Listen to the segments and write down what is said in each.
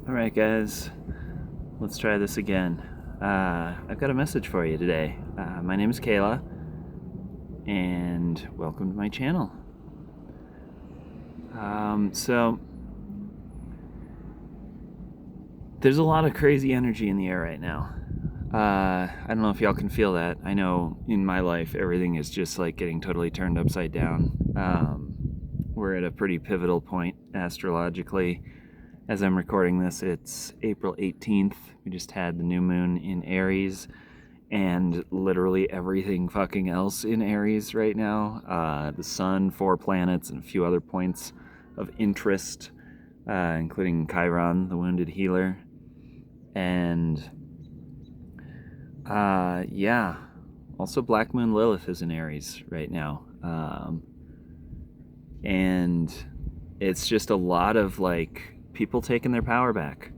Alright, guys, let's try this again. I've got a message for you today. My name is Kayla, and welcome to my channel. So, there's a lot of crazy energy in the air right now. I don't know if y'all can feel that. I know in my life, everything is just like getting totally turned upside down. We're at a pretty pivotal point astrologically. As I'm recording this, it's April 18th. We just had the new moon in Aries, and literally everything fucking else in Aries right now. The sun, 4 planets, and a few other points of interest, including Chiron, the wounded healer. And yeah, also Black Moon Lilith is in Aries right now. And it's just a lot of like people taking their power back.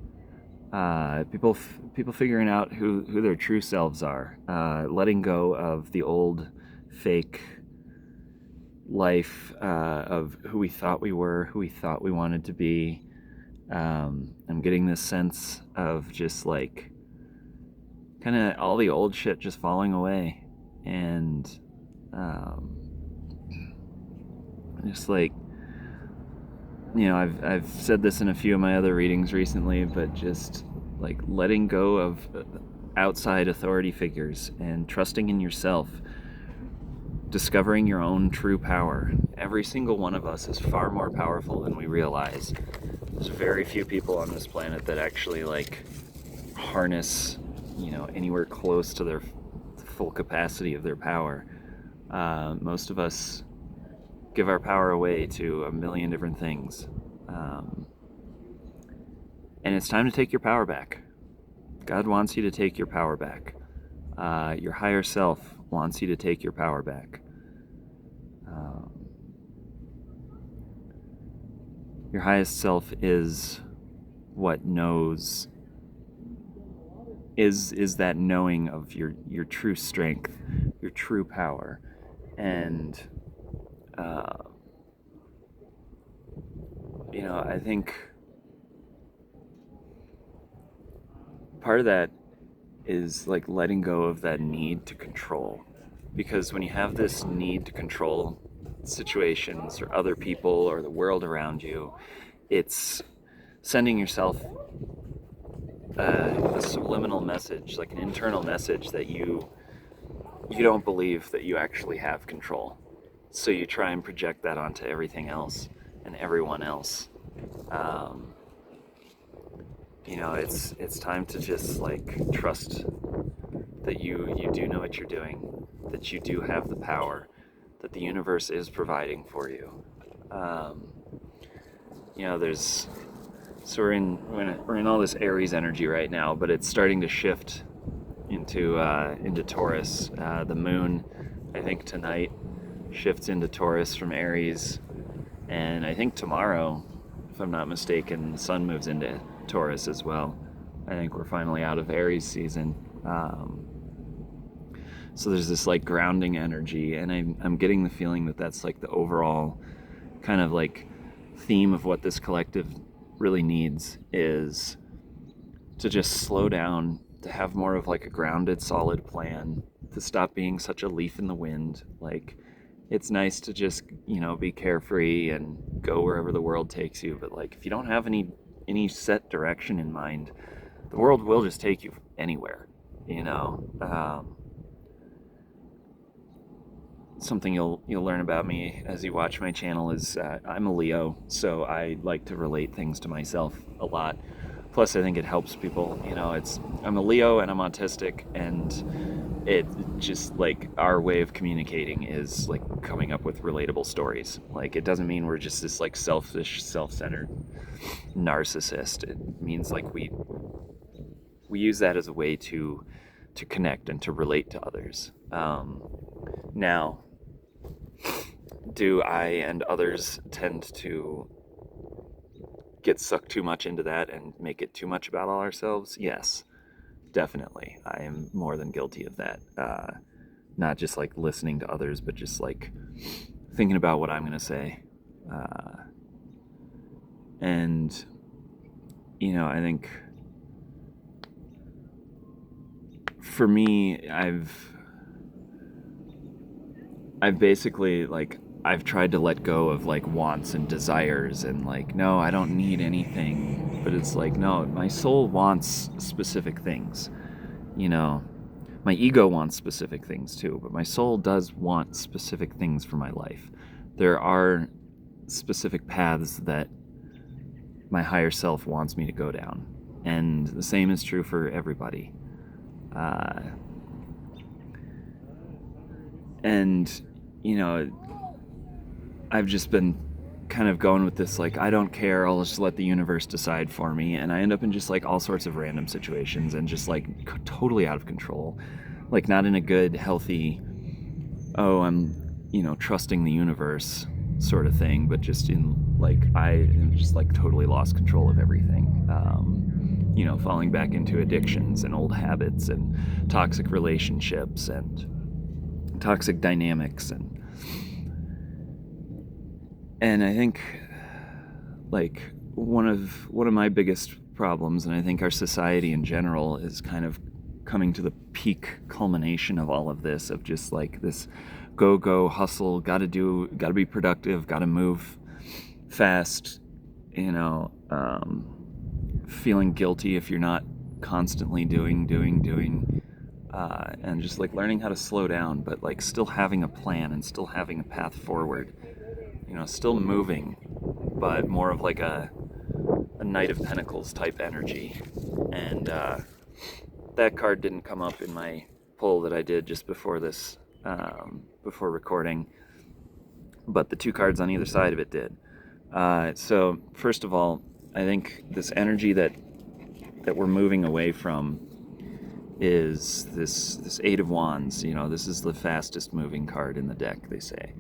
People figuring out who their true selves are, letting go of the old fake life of who we thought we were, who we thought we wanted to be. I'm getting this sense of just like kind of all the old shit just falling away, and just like, you know, I've said this in a few of my other readings recently, but just like letting go of outside authority figures and trusting in yourself, discovering your own true power. Every single one of us is far more powerful than we realize. There's very few people on this planet that actually like harness, you know, anywhere close to their full capacity of their power. Most of us give our power away to a million different things. And it's time to take your power back. God wants you to take your power back. Your higher self wants you to take your power back. Your highest self is what knows, is that knowing of your true strength, your true power. And you know, I think part of that is like letting go of that need to control. Because when you have this need to control situations or other people or the world around you, it's sending yourself a subliminal message, like an internal message that you don't believe that you actually have control. So you try and project that onto everything else and everyone else. You know, it's time to just like trust that you do know what you're doing, that you do have the power, that the universe is providing for you. You know, so we're in all this Aries energy right now, but it's starting to shift into Taurus. The moon, I think tonight, shifts into Taurus from Aries, and I think tomorrow, if I'm not mistaken, the sun moves into Taurus as well. I think we're finally out of Aries season. So there's this like grounding energy, and I'm getting the feeling that that's like the overall kind of like theme of what this collective really needs, is to just slow down, to have more of like a grounded, solid plan, to stop being such a leaf in the wind. Like, it's nice to just, you know, be carefree and go wherever the world takes you, but like if you don't have any set direction in mind, the world will just take you anywhere, you know. Something you'll learn about me as you watch my channel is I'm a Leo, so I like to relate things to myself a lot. Plus, I think it helps people. You know, I'm a Leo and I'm autistic, and it just like our way of communicating is like coming up with relatable stories. Like, it doesn't mean we're just this like selfish, self-centered narcissist. It means like we use that as a way to connect and to relate to others. Now, do I and others tend to get sucked too much into that and make it too much about all ourselves? Yes, definitely. I am more than guilty of that. Not just like listening to others, but just like thinking about what I'm going to say. And I think for me, I've basically like I've tried to let go of like wants and desires and like no, I don't need anything. But it's like no, my soul wants specific things. You know, my ego wants specific things too, but my soul does want specific things for my life. There are specific paths that my higher self wants me to go down. And the same is true for everybody. Uh, and, you know, I've just been kind of going with this, like, I don't care, I'll just let the universe decide for me. And I end up in just like all sorts of random situations and just like totally out of control. Like, not in a good, healthy, oh, I'm trusting the universe sort of thing, but just in like, I am just like totally lost control of everything. Falling back into addictions and old habits and toxic relationships and toxic dynamics and I think like one of my biggest problems, and I think our society in general is kind of coming to the peak culmination of all of this, of just like this go hustle, gotta be productive, gotta move fast, feeling guilty if you're not constantly doing, and just like learning how to slow down, but like still having a plan and still having a path forward, still moving, but more of like a Knight of Pentacles type energy. And that card didn't come up in my pull that I did just before this, before recording, but the two cards on either side of it did. So first of all, I think this energy that we're moving away from is this Eight of Wands. This is the fastest moving card in the deck, they say,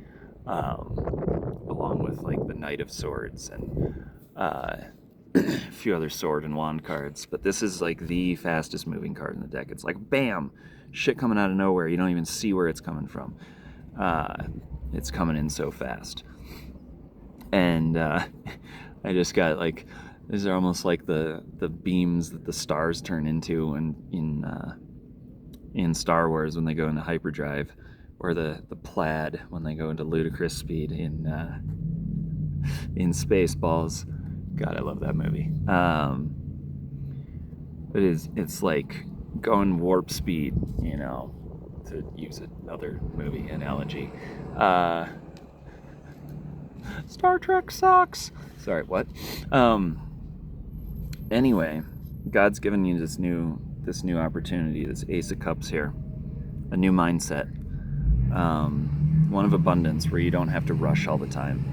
along with like the Knight of Swords and a few other sword and wand cards. But this is like the fastest moving card in the deck. It's like bam, shit coming out of nowhere. You don't even see where it's coming from. It's coming in so fast. And I just got like, these are almost like the beams that the stars turn into in Star Wars when they go into hyperdrive, or the plaid when they go into ludicrous speed in Spaceballs. God, I love that movie. But it's like going warp speed, to use another movie analogy. Star Trek sucks. Sorry, what? Anyway, God's given you this new opportunity, this Ace of Cups here, a new mindset, one of abundance where you don't have to rush all the time,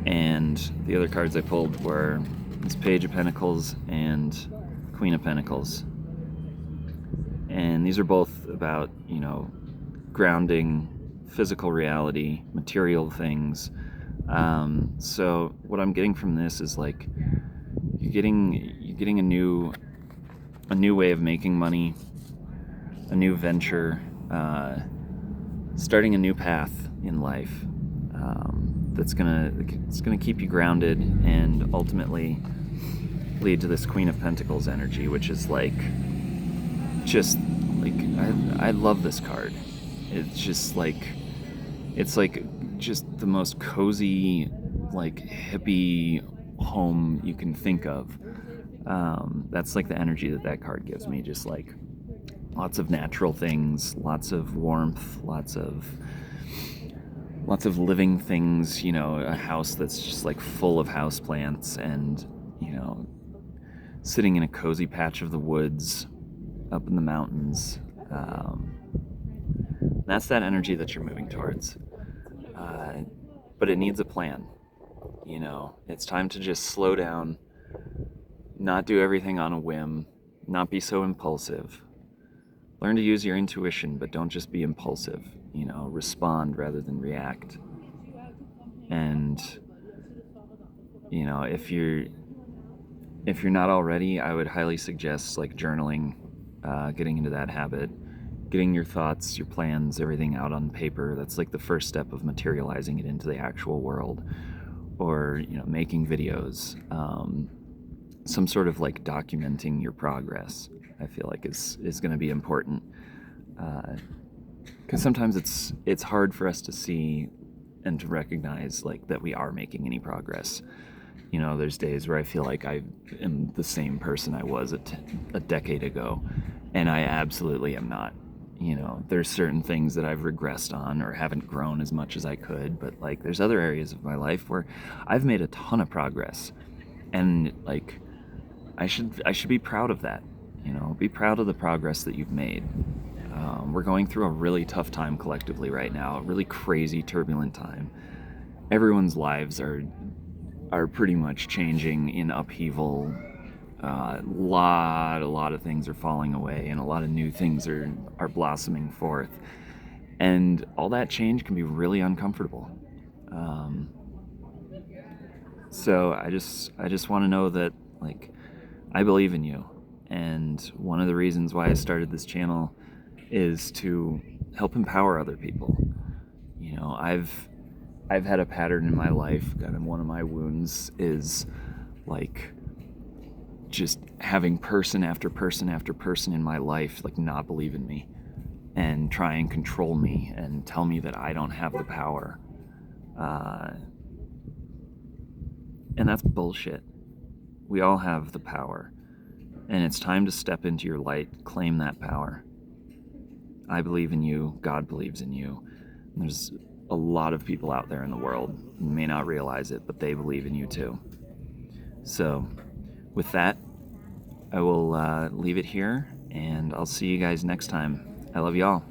And the other cards I pulled were this Page of Pentacles and Queen of Pentacles, and these are both about grounding physical reality, material things. So what I'm getting from this is like you're getting a new way of making money, a new venture, starting a new path in life, that's gonna keep you grounded and ultimately lead to this Queen of Pentacles energy, which is like just like I love this card. It's just like just the most cozy, like hippie home you can think of. That's like the energy that card gives me. Just like lots of natural things, lots of warmth, lots of living things. A house that's just like full of house plants, and sitting in a cozy patch of the woods up in the mountains. That's that energy that you're moving towards. But it needs a plan. It's time to just slow down, not do everything on a whim, not be so impulsive. Learn to use your intuition, but don't just be impulsive. Respond rather than react. And if you're not already, I would highly suggest like journaling, getting into that habit, getting your thoughts, your plans, everything out on paper. That's like the first step of materializing it into the actual world. or making videos, some sort of like documenting your progress. I feel like is going to be important, because sometimes it's hard for us to see and to recognize like that we are making any progress. There's days where I feel like I am the same person I was a decade ago, and I absolutely am not. There's certain things that I've regressed on or haven't grown as much as I could, but like there's other areas of my life where I've made a ton of progress, and like I should be proud of that. Be proud of the progress that you've made. We're going through a really tough time collectively right now, a really crazy, turbulent time. Everyone's lives are pretty much changing in upheaval. A lot of things are falling away, and a lot of new things are blossoming forth. And all that change can be really uncomfortable. So I just want to know that like I believe in you. And one of the reasons why I started this channel is to help empower other people. I've had a pattern in my life. Kind of one of my wounds is like just having person after person after person in my life like not believe in me and try and control me and tell me that I don't have the power. And that's bullshit. We all have the power, and it's time to step into your light, claim that power. I believe in you, God believes in you. And there's a lot of people out there in the world who may not realize it, but they believe in you too. So with that, I will leave it here, and I'll see you guys next time. I love y'all.